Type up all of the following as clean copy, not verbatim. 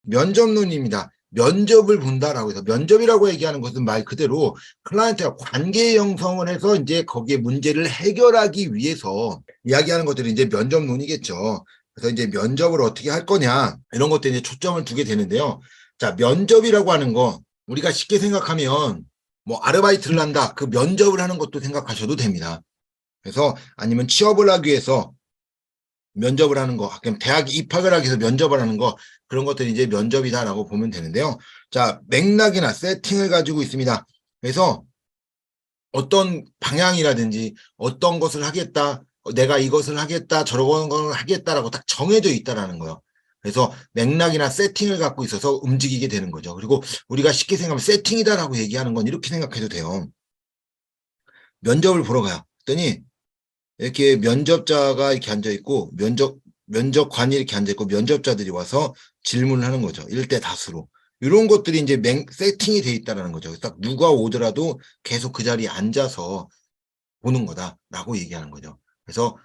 면접론입니다. 면접을 본다라고 해서 면접이라고 얘기하는 것은 말 그대로 클라이언트와 관계 형성을 해서 이제 거기에 문제를 해결하기 위해서 이야기하는 것들이 이제 면접론이겠죠. 그래서 이제 면접을 어떻게 할 거냐 이런 것들에 이제 초점을 두게 되는데요. 자, 면접이라고 하는 거 우리가 쉽게 생각하면 뭐 아르바이트를 한다 그 면접을 하는 것도 생각하셔도 됩니다. 그래서 아니면 취업을 하기 위해서 면접을 하는 거, 그럼 대학 입학을 하기 위해서 면접을 하는 거, 그런 것들이 이제 면접이다라고 보면 되는데요. 자, 맥락이나 세팅을 가지고 있습니다. 그래서 어떤 방향이라든지 어떤 것을 하겠다, 내가 이것을 하겠다, 저런 걸 하겠다라고 딱 정해져 있다라는 거예요. 그래서 맥락이나 세팅을 갖고 있어서 움직이게 되는 거죠. 그리고 우리가 쉽게 생각하면 세팅이다라고 얘기하는 건 이렇게 생각해도 돼요. 면접을 보러 가요. 그랬더니 이렇게 면접자가 이렇게 앉아 있고 면접관이 이렇게 앉아 있고 면접자들이 와서 질문을 하는 거죠. 일대 다수로. 이런 것들이 이제 세팅이 돼 있다는 거죠. 딱 누가 오더라도 계속 그 자리에 앉아서 보는 거다라고 얘기하는 거죠. 그래서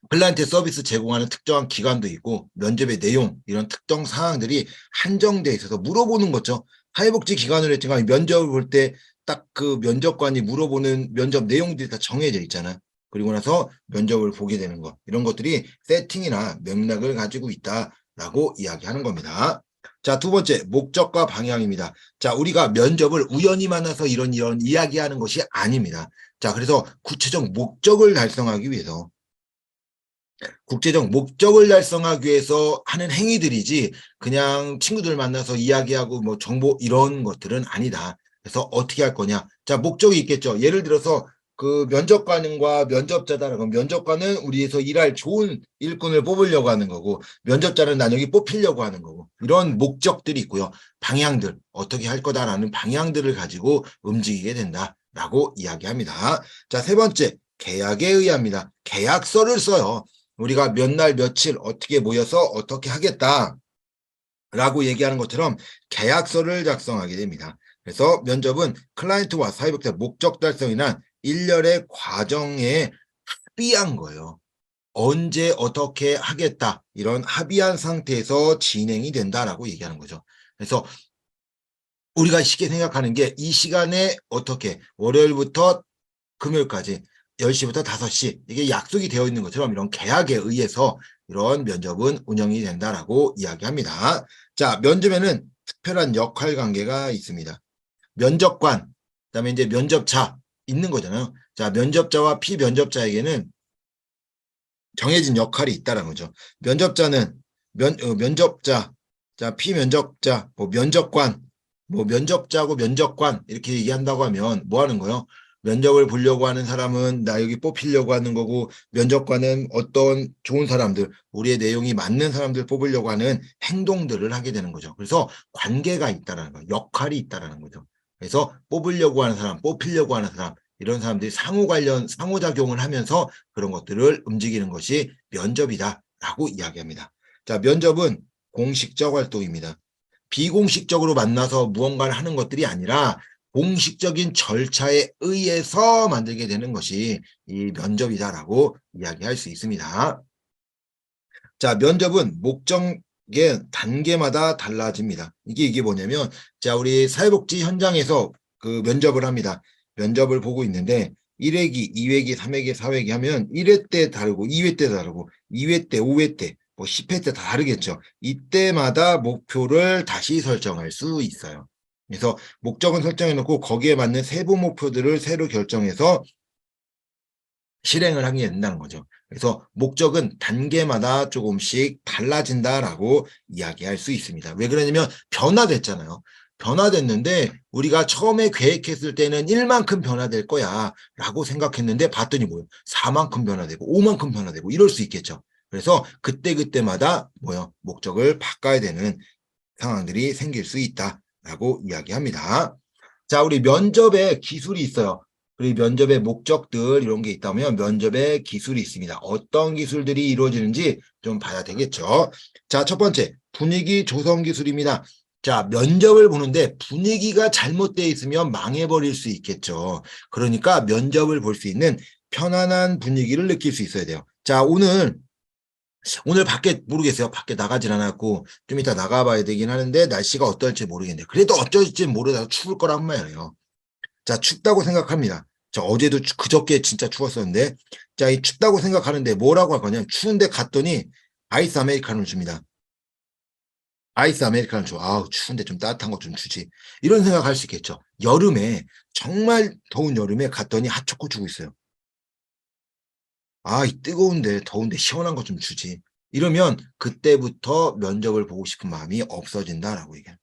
클라이언트 서비스 제공하는 특정한 기관도 있고 면접의 내용 이런 특정 사항들이 한정돼 있어서 물어보는 거죠. 사회복지 기관으로 했지만 면접을 볼 때 딱 그 면접관이 물어보는 면접 내용들이 다 정해져 있잖아요. 그리고 나서 면접을 보게 되는 것 이런 것들이 세팅이나 맥락을 가지고 있다라고 이야기하는 겁니다. 자, 두 번째 목적과 방향입니다. 자, 우리가 면접을 우연히 만나서 이런 이야기하는 것이 아닙니다. 자, 그래서 구체적 목적을 달성하기 위해서 국제적 목적을 달성하기 위해서 하는 행위들이지 그냥 친구들 만나서 이야기하고 뭐 정보 이런 것들은 아니다. 그래서 어떻게 할 거냐. 자, 목적이 있겠죠. 예를 들어서 그 면접관과 면접자다라고 면접관은 우리에서 일할 좋은 일꾼을 뽑으려고 하는 거고 면접자는 난 여기 뽑히려고 하는 거고 이런 목적들이 있고요. 방향들 어떻게 할 거다라는 방향들을 가지고 움직이게 된다라고 이야기합니다. 자, 세 번째 계약에 의합니다. 계약서를 써요. 우리가 몇 날 며칠 어떻게 모여서 어떻게 하겠다라고 얘기하는 것처럼 계약서를 작성하게 됩니다. 그래서 면접은 클라이언트와 사회복지 목적 달성이나 일련의 과정에 합의한 거예요. 언제 어떻게 하겠다 이런 합의한 상태에서 진행이 된다라고 얘기하는 거죠. 그래서 우리가 쉽게 생각하는 게 이 시간에 어떻게 월요일부터 금요일까지 10시부터 5시 이게 약속이 되어 있는 것처럼 이런 계약에 의해서 이런 면접은 운영이 된다라고 이야기합니다. 자, 면접에는 특별한 역할 관계가 있습니다. 면접관, 그다음에 이제 면접자 있는 거잖아요. 자, 면접자와 피면접자에게는 정해진 역할이 있다는 거죠. 면접자는 면접자, 자, 피면접자, 뭐 면접관, 뭐 면접자고 면접관 이렇게 얘기한다고 하면 뭐 하는 거예요? 면접을 보려고 하는 사람은 나 여기 뽑히려고 하는 거고 면접관은 어떤 좋은 사람들, 우리의 내용이 맞는 사람들 뽑으려고 하는 행동들을 하게 되는 거죠. 그래서 관계가 있다라는 거예요. 역할이 있다라는 거죠. 그래서 뽑으려고 하는 사람, 뽑히려고 하는 사람 이런 사람들이 상호작용을 하면서 그런 것들을 움직이는 것이 면접이다라고 이야기합니다. 자, 면접은 공식적 활동입니다. 비공식적으로 만나서 무언가를 하는 것들이 아니라 공식적인 절차에 의해서 만들게 되는 것이 이 면접이다라고 이야기할 수 있습니다. 자, 면접은 목적의 단계마다 달라집니다. 이게 뭐냐면, 자, 우리 사회복지 현장에서 그 면접을 합니다. 면접을 보고 있는데, 1회기, 2회기, 3회기, 4회기 하면 1회 때 다르고, 2회 때 다르고, 2회 때, 5회 때, 뭐 10회 때 다 다르겠죠. 이때마다 목표를 다시 설정할 수 있어요. 그래서 목적은 설정해 놓고 거기에 맞는 세부 목표들을 새로 결정해서 실행을 하게 된다는 거죠. 그래서 목적은 단계마다 조금씩 달라진다라고 이야기할 수 있습니다. 왜 그러냐면 변화됐잖아요. 변화됐는데 우리가 처음에 계획했을 때는 1만큼 변화될 거야 라고 생각했는데 봤더니 뭐예요? 4만큼 변화되고 5만큼 변화되고 이럴 수 있겠죠. 그래서 그때그때마다 뭐요? 목적을 바꿔야 되는 상황들이 생길 수 있다라고 이야기합니다. 자, 우리 면접에 기술이 있어요. 그리고 면접의 목적들 이런 게 있다면 면접에 기술이 있습니다. 어떤 기술들이 이루어지는지 좀 봐야 되겠죠. 자, 첫 번째 분위기 조성 기술입니다. 자, 면접을 보는데 분위기가 잘못되어 있으면 망해버릴 수 있겠죠. 그러니까 면접을 볼 수 있는 편안한 분위기를 느낄 수 있어야 돼요. 자, 오늘 오늘 밖에 모르겠어요. 밖에 나가질 않았고 좀 이따 나가봐야 되긴 하는데 날씨가 어떨지 모르겠네요. 그래도 어쩔지 모르다 추울 거란 말이에요. 자, 춥다고 생각합니다. 저 어제도 그저께 진짜 추웠었는데, 자, 이 춥다고 생각하는데 뭐라고 할 거냐? 추운데 갔더니 아이스 아메리카노를 줍니다. 아이스 아메리카노 줘. 아우, 추운데 좀 따뜻한 거 좀 주지. 이런 생각할 수 있겠죠. 여름에, 정말 더운 여름에 갔더니 핫초코 주고 있어요. 아, 이 뜨거운데, 더운데 시원한 거 좀 주지. 이러면 그때부터 면접을 보고 싶은 마음이 없어진다라고 얘기합니다.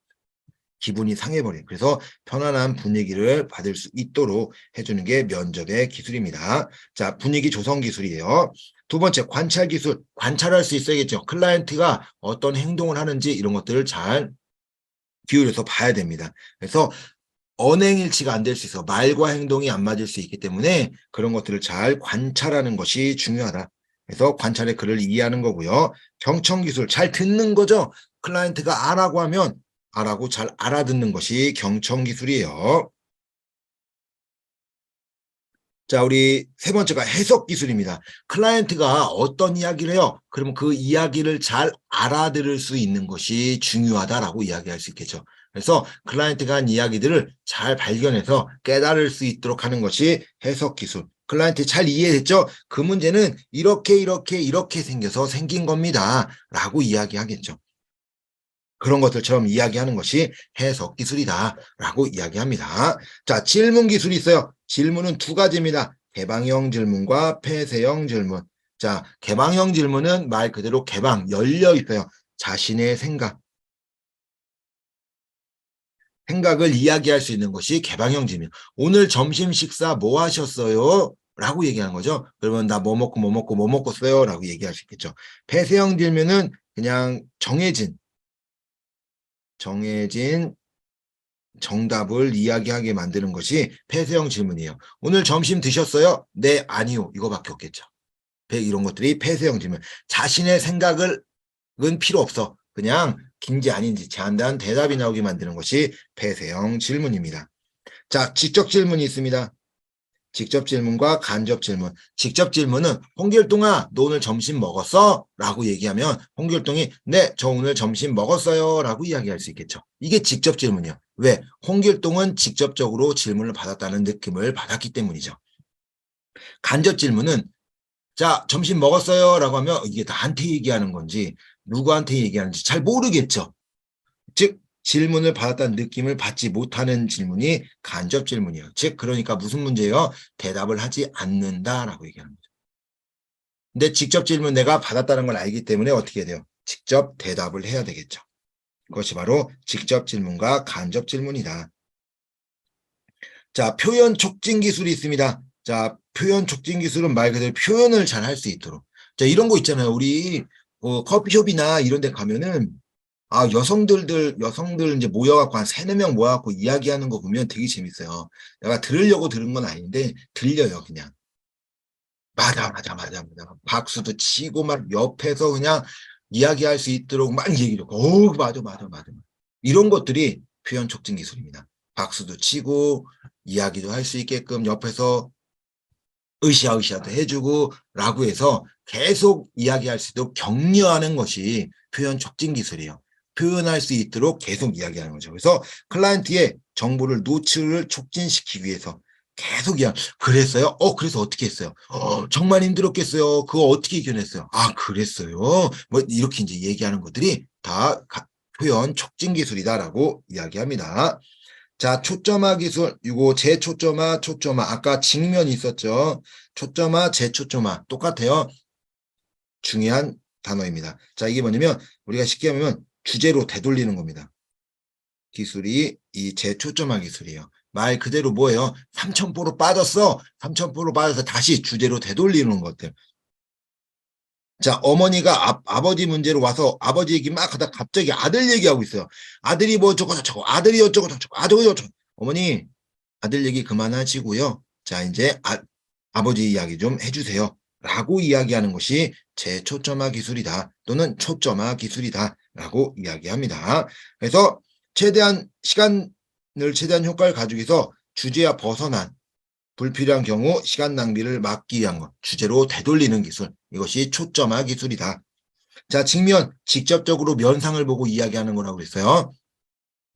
기분이 상해버려요. 그래서 편안한 분위기를 받을 수 있도록 해주는 게 면접의 기술입니다. 자, 분위기 조성 기술이에요. 두 번째, 관찰 기술. 관찰할 수 있어야겠죠. 클라이언트가 어떤 행동을 하는지 이런 것들을 잘 기울여서 봐야 됩니다. 그래서 언행일치가 안 될 수 있어. 말과 행동이 안 맞을 수 있기 때문에 그런 것들을 잘 관찰하는 것이 중요하다. 그래서 관찰의 글을 이해하는 거고요. 경청 기술, 잘 듣는 거죠. 클라이언트가 아라고 하면 아라고 잘 알아듣는 것이 경청 기술이에요. 자, 우리 세 번째가 해석 기술입니다. 클라이언트가 어떤 이야기를 해요? 그러면 그 이야기를 잘 알아들을 수 있는 것이 중요하다라고 이야기할 수 있겠죠. 그래서 클라이언트가 한 이야기들을 잘 발견해서 깨달을 수 있도록 하는 것이 해석 기술. 클라이언트 잘 이해됐죠? 그 문제는 이렇게 생겨서 생긴 겁니다. 라고 이야기하겠죠. 그런 것들처럼 이야기하는 것이 해석 기술이다라고 이야기합니다. 자, 질문 기술이 있어요. 질문은 두 가지입니다. 개방형 질문과 폐쇄형 질문. 자, 개방형 질문은 말 그대로 개방, 열려 있어요. 자신의 생각을 이야기할 수 있는 것이 개방형 질문. 오늘 점심 식사 뭐 하셨어요? 라고 얘기하는 거죠. 그러면 나 뭐 먹고 뭐 먹고 뭐 먹었어요? 라고 얘기할 수 있겠죠. 폐쇄형 질문은 그냥 정해진 정답을 이야기하게 만드는 것이 폐쇄형 질문이에요. 오늘 점심 드셨어요? 네, 아니요. 이거밖에 없겠죠. 이런 것들이 폐쇄형 질문. 자신의 생각은 필요 없어. 그냥 긴지 아닌지 제한된 대답이 나오게 만드는 것이 폐쇄형 질문입니다. 자, 직접 질문이 있습니다. 직접 질문과 간접 질문. 직접 질문은 홍길동아, 너 오늘 점심 먹었어? 라고 얘기하면 홍길동이 네, 저 오늘 점심 먹었어요. 라고 이야기할 수 있겠죠. 이게 직접 질문이요. 왜? 홍길동은 직접적으로 질문을 받았다는 느낌을 받았기 때문이죠. 간접 질문은 자, 점심 먹었어요? 라고 하면 이게 나한테 얘기하는 건지 누구한테 얘기하는지 잘 모르겠죠. 즉 질문을 받았다는 느낌을 받지 못하는 질문이 간접 질문이에요. 즉 그러니까 무슨 문제예요? 대답을 하지 않는다라고 얘기하는 거죠. 근데 직접 질문 내가 받았다는 걸 알기 때문에 어떻게 해야 돼요? 직접 대답을 해야 되겠죠. 그것이 바로 직접 질문과 간접 질문이다. 자, 표현 촉진 기술이 있습니다. 자, 표현 촉진 기술은 말 그대로 표현을 잘 할 수 있도록. 자, 이런 거 있잖아요. 우리 커피숍이나 이런 데 가면은 여성들 이제 모여갖고 한 3~4명 모여갖고 이야기하는 거 보면 되게 재밌어요. 내가 들으려고 들은 건 아닌데, 들려요, 그냥. 맞아. 박수도 치고 막 옆에서 그냥 이야기할 수 있도록 막 얘기를 하고, 맞아. 이런 것들이 표현 촉진 기술입니다. 박수도 치고, 이야기도 할 수 있게끔 옆에서 으쌰으쌰도 해주고, 라고 해서 계속 이야기할 수 있도록 격려하는 것이 표현 촉진 기술이에요. 표현할 수 있도록 계속 이야기하는 거죠. 그래서 클라이언트의 정보를 노출을 촉진시키기 위해서 계속 그랬어요? 그래서 어떻게 했어요? 정말 힘들었겠어요. 그거 어떻게 이겨냈어요? 그랬어요. 뭐 이렇게 이제 얘기하는 것들이 다 표현 촉진 기술이다라고 이야기합니다. 자, 초점화 기술, 이거 재초점화, 초점화. 아까 직면이 있었죠. 초점화, 재초점화. 똑같아요. 중요한 단어입니다. 자, 이게 뭐냐면 우리가 쉽게 하면 주제로 되돌리는 겁니다. 기술이 이 재초점화 기술이에요. 말 그대로 뭐예요? 삼천포로 빠졌어. 삼천포로 빠져서 다시 주제로 되돌리는 것들. 자, 어머니가 아버지 문제로 와서 아버지 얘기 막 하다 갑자기 아들 얘기하고 있어요. 아들이 뭐 어쩌고 저쩌고, 아들이 어쩌고 저쩌고, 아들이 어쩌고. 어머니, 아들 얘기 그만하시고요. 자, 이제 아버지 이야기 좀 해주세요. 라고 이야기하는 것이 재초점화 기술이다. 또는 초점화 기술이다. 라고 이야기합니다. 그래서 시간을 최대한 효과를 가지기 위해서 주제와 벗어난 불필요한 경우 시간 낭비를 막기 위한 것, 주제로 되돌리는 기술, 이것이 초점화 기술이다. 자, 직면, 직접적으로 면상을 보고 이야기하는 거라고 그랬어요.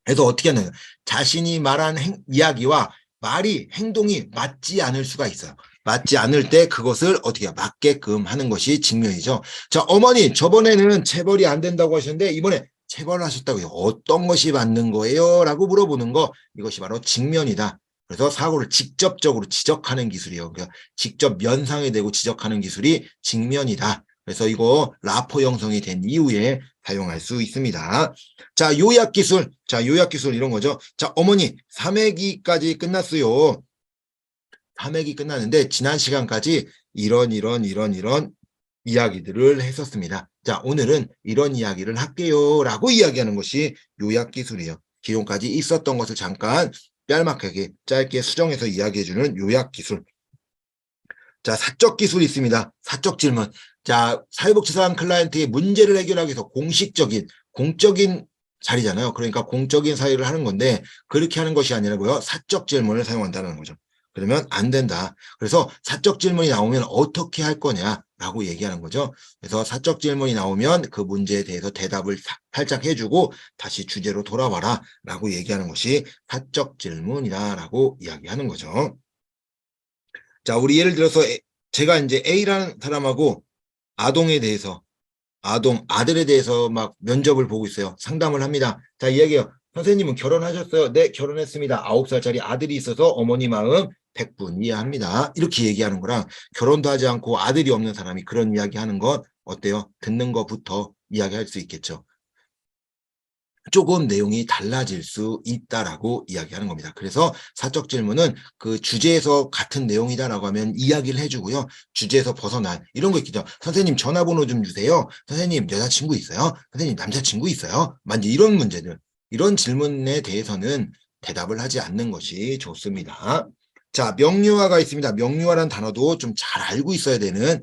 그래서 어떻게 하느냐. 자신이 말한 이야기와 말이, 행동이 맞지 않을 수가 있어요. 맞지 않을 때 그것을 어떻게 맞게끔 하는 것이 직면이죠. 자, 어머니, 저번에는 체벌이 안 된다고 하셨는데 이번에 체벌을 하셨다고요. 어떤 것이 맞는 거예요? 라고 물어보는 거, 이것이 바로 직면이다. 그래서 사고를 직접적으로 지적하는 기술이에요. 그러니까 직접 면상에 대고 지적하는 기술이 직면이다. 그래서 이거 라포 형성이 된 이후에 사용할 수 있습니다. 자, 요약 기술. 자, 요약 기술 이런 거죠. 자, 어머니, 3회기까지 끝났어요. 3회기 끝났는데 지난 시간까지 이런 이야기들을 했었습니다. 자, 오늘은 이런 이야기를 할게요. 라고 이야기하는 것이 요약 기술이에요. 기존까지 있었던 것을 잠깐 짤막하게 짧게 수정해서 이야기해주는 요약 기술. 자, 사적 기술이 있습니다. 사적 질문. 자, 사회복지사랑 클라이언트의 문제를 해결하기 위해서 공적인 자리잖아요. 그러니까 공적인 사유를 하는 건데 그렇게 하는 것이 아니라고요. 사적 질문을 사용한다는 거죠. 그러면 안 된다. 그래서 사적 질문이 나오면 어떻게 할 거냐라고 얘기하는 거죠. 그래서 사적 질문이 나오면 그 문제에 대해서 대답을 살짝 해주고 다시 주제로 돌아와라 라고 얘기하는 것이 사적 질문이다라고 이야기하는 거죠. 자, 우리 예를 들어서 제가 이제 A라는 사람하고 아들에 대해서 막 면접을 보고 있어요. 상담을 합니다. 자, 이야기해요. 선생님은 결혼하셨어요? 네, 결혼했습니다. 9살짜리 아들이 있어서 어머니 마음 100분 이해합니다. 이렇게 얘기하는 거랑 결혼도 하지 않고 아들이 없는 사람이 그런 이야기 하는 건 어때요? 듣는 것부터 이야기할 수 있겠죠. 조금 내용이 달라질 수 있다라고 이야기하는 겁니다. 그래서 사적 질문은 그 주제에서 같은 내용이다라고 하면 이야기를 해주고요. 주제에서 벗어난 이런 거 있겠죠. 선생님 전화번호 좀 주세요. 선생님 여자친구 있어요? 선생님 남자친구 있어요? 만지 이런 문제들, 이런 질문에 대해서는 대답을 하지 않는 것이 좋습니다. 자, 명료화가 있습니다. 명료화라는 단어도 좀 잘 알고 있어야 되는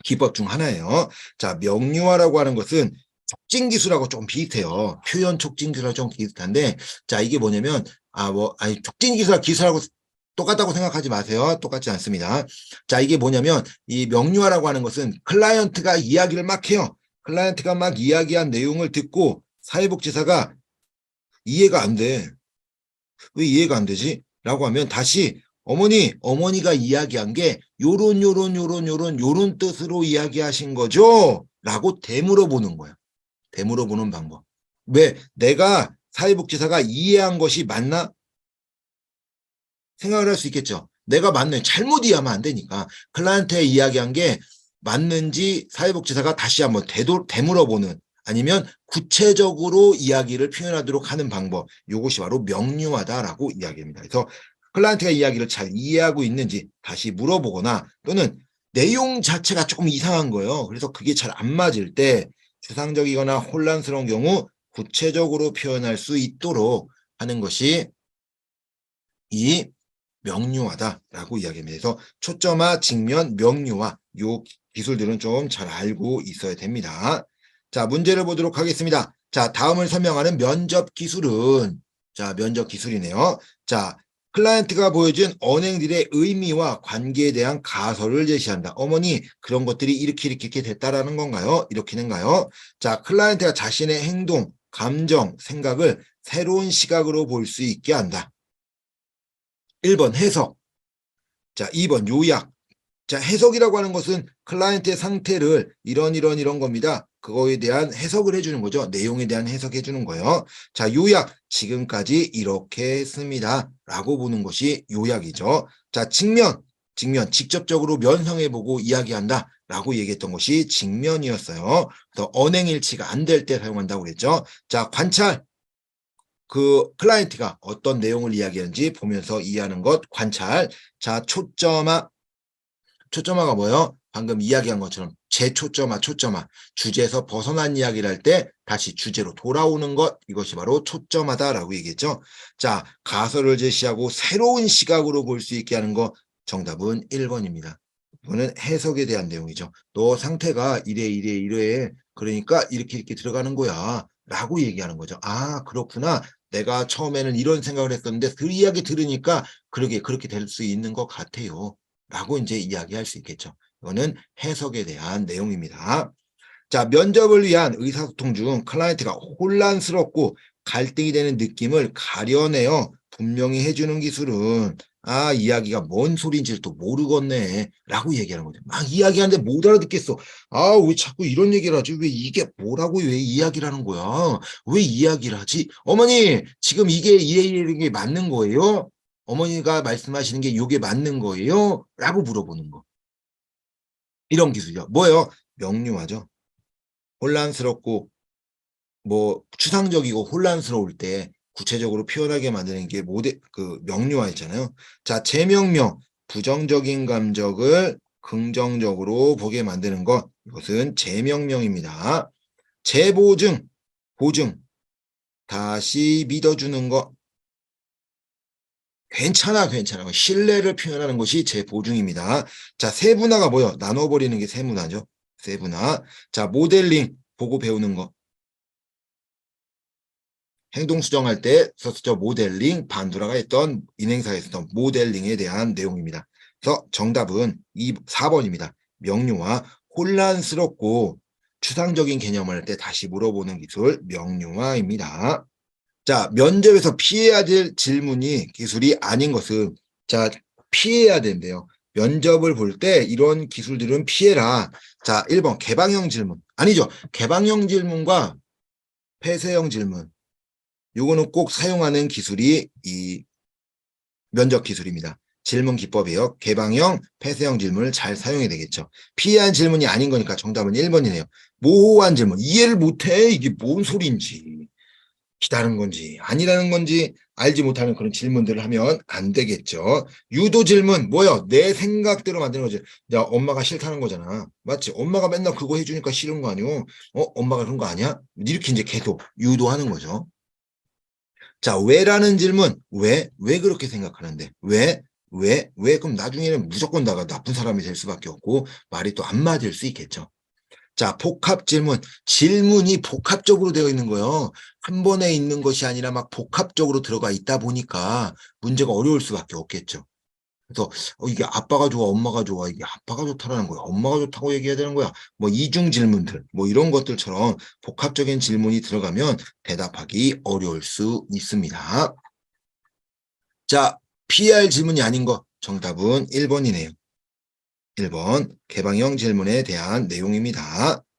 기법 중 하나예요. 자, 명료화라고 하는 것은 촉진 기술하고 좀 비슷해요. 표현 촉진 기술하고 좀 비슷한데, 자, 이게 뭐냐면, 촉진 기술하고 똑같다고 생각하지 마세요. 똑같지 않습니다. 자, 이게 뭐냐면, 이 명료화라고 하는 것은 클라이언트가 이야기를 막 해요. 클라이언트가 막 이야기한 내용을 듣고 사회복지사가 이해가 안 돼. 왜 이해가 안 되지? 라고 하면 다시 어머니가 이야기한 게 요런 뜻으로 이야기하신 거죠? 라고 되물어보는 거야. 되물어보는 방법. 왜? 내가 사회복지사가 이해한 것이 맞나? 생각을 할 수 있겠죠. 내가 맞는, 잘못 이해하면 안 되니까. 클라이언트에 이야기한 게 맞는지 사회복지사가 다시 한번 되물어보는, 아니면 구체적으로 이야기를 표현하도록 하는 방법. 이것이 바로 명료하다라고 이야기합니다. 그래서 클라이언트가 이야기를 잘 이해하고 있는지 다시 물어보거나, 또는 내용 자체가 조금 이상한 거예요. 그래서 그게 잘 안 맞을 때 추상적이거나 혼란스러운 경우 구체적으로 표현할 수 있도록 하는 것이 이 명료하다라고 이야기합니다. 그래서 초점화, 직면, 명료화 요 기술들은 좀 잘 알고 있어야 됩니다. 자, 문제를 보도록 하겠습니다. 자, 다음을 설명하는 면접 기술은, 자, 면접 기술이네요. 자, 클라이언트가 보여준 언행들의 의미와 관계에 대한 가설을 제시한다. 어머니, 그런 것들이 이렇게 됐다라는 건가요? 이렇게는가요? 자, 클라이언트가 자신의 행동, 감정, 생각을 새로운 시각으로 볼 수 있게 한다. 1번 해석. 자, 2번 요약. 자, 해석이라고 하는 것은 클라이언트의 상태를 이런 겁니다. 그거에 대한 해석을 해주는 거죠. 내용에 대한 해석해 주는 거예요. 자, 요약. 지금까지 이렇게 했습니다. 라고 보는 것이 요약이죠. 자, 직면. 직접적으로 면상해 보고 이야기한다. 라고 얘기했던 것이 직면이었어요. 그래서 언행일치가 안 될 때 사용한다고 그랬죠. 자, 관찰. 그 클라이언트가 어떤 내용을 이야기하는지 보면서 이해하는 것, 관찰. 자, 초점화가 뭐예요? 방금 이야기한 것처럼 재초점화, 주제에서 벗어난 이야기를 할 때 다시 주제로 돌아오는 것, 이것이 바로 초점하다라고 얘기했죠. 자, 가설을 제시하고 새로운 시각으로 볼 수 있게 하는 것, 정답은 1번입니다. 이거는 해석에 대한 내용이죠. 너 상태가 이래. 그러니까 이렇게 들어가는 거야. 라고 얘기하는 거죠. 아, 그렇구나. 내가 처음에는 이런 생각을 했었는데 그 이야기 들으니까 그렇게 될 수 있는 것 같아요. 라고 이제 이야기할 수 있겠죠. 이거는 해석에 대한 내용입니다. 자, 면접을 위한 의사소통 중 클라이언트가 혼란스럽고 갈등이 되는 느낌을 가려내어 분명히 해주는 기술은 아, 이야기가 뭔 소리인지를 또 모르겠네 라고 얘기하는 거죠. 막 이야기하는데 못 알아듣겠어. 아, 왜 자꾸 이런 얘기를 하지? 왜 이게 뭐라고 왜 이야기를 하는 거야? 왜 이야기를 하지? 어머니, 지금 이게 이야기하는 게 맞는 거예요? 어머니가 말씀하시는 게 이게 맞는 거예요? 라고 물어보는 거. 이런 기술이요. 뭐예요? 명료하죠. 혼란스럽고 뭐 추상적이고 혼란스러울 때 구체적으로 표현하게 만드는 게 명료화 있잖아요. 자, 재명령, 부정적인 감정을 긍정적으로 보게 만드는 것. 이것은 재명령입니다. 재보증, 보증, 다시 믿어주는 것. 괜찮아, 괜찮아. 신뢰를 표현하는 것이 재보증입니다. 자, 세분화가 뭐예요? 나눠버리는 게 세분화죠. 세분화. 자, 모델링, 보고 배우는 것. 행동 수정할 때 썼었죠. 모델링, 반두라가 했던 인행사에 했던 모델링에 대한 내용입니다. 그래서 정답은 4번입니다. 명료화, 혼란스럽고 추상적인 개념을 할 때 다시 물어보는 기술, 명료화입니다. 자, 면접에서 피해야 될 질문이 기술이 아닌 것은 자, 피해야 된대요. 면접을 볼 때 이런 기술들은 피해라. 자, 1번 개방형 질문. 아니죠. 개방형 질문과 폐쇄형 질문. 요거는 꼭 사용하는 기술이 이 면접 기술입니다. 질문 기법이에요. 개방형, 폐쇄형 질문을 잘 사용해야 되겠죠. 피해한 질문이 아닌 거니까 정답은 1번이네요. 모호한 질문, 이해를 못해. 이게 뭔 소리인지, 기다는 건지, 아니라는 건지 알지 못하는 그런 질문들을 하면 안 되겠죠. 유도 질문, 뭐요? 내 생각대로 만드는 거지. 야, 엄마가 싫다는 거잖아. 맞지? 엄마가 맨날 그거 해주니까 싫은 거 아니오? 엄마가 그런 거 아니야? 이렇게 이제 계속 유도하는 거죠. 자, 왜라는 질문. 왜 그렇게 생각하는데? 왜? 그럼 나중에는 무조건 나가 나쁜 사람이 될 수밖에 없고, 말이 또 안 맞을 수 있겠죠. 자, 복합 질문. 질문이 복합적으로 되어 있는 거예요. 한 번에 있는 것이 아니라 막 복합적으로 들어가 있다 보니까 문제가 어려울 수밖에 없겠죠. 그래서 이게 아빠가 좋아, 엄마가 좋아, 이게 아빠가 좋다라는 거야, 엄마가 좋다고 얘기해야 되는 거야. 뭐 이중 질문들, 뭐 이런 것들처럼 복합적인 질문이 들어가면 대답하기 어려울 수 있습니다. 자, PR 질문이 아닌 거 정답은 1번이네요. 1번 개방형 질문에 대한 내용입니다.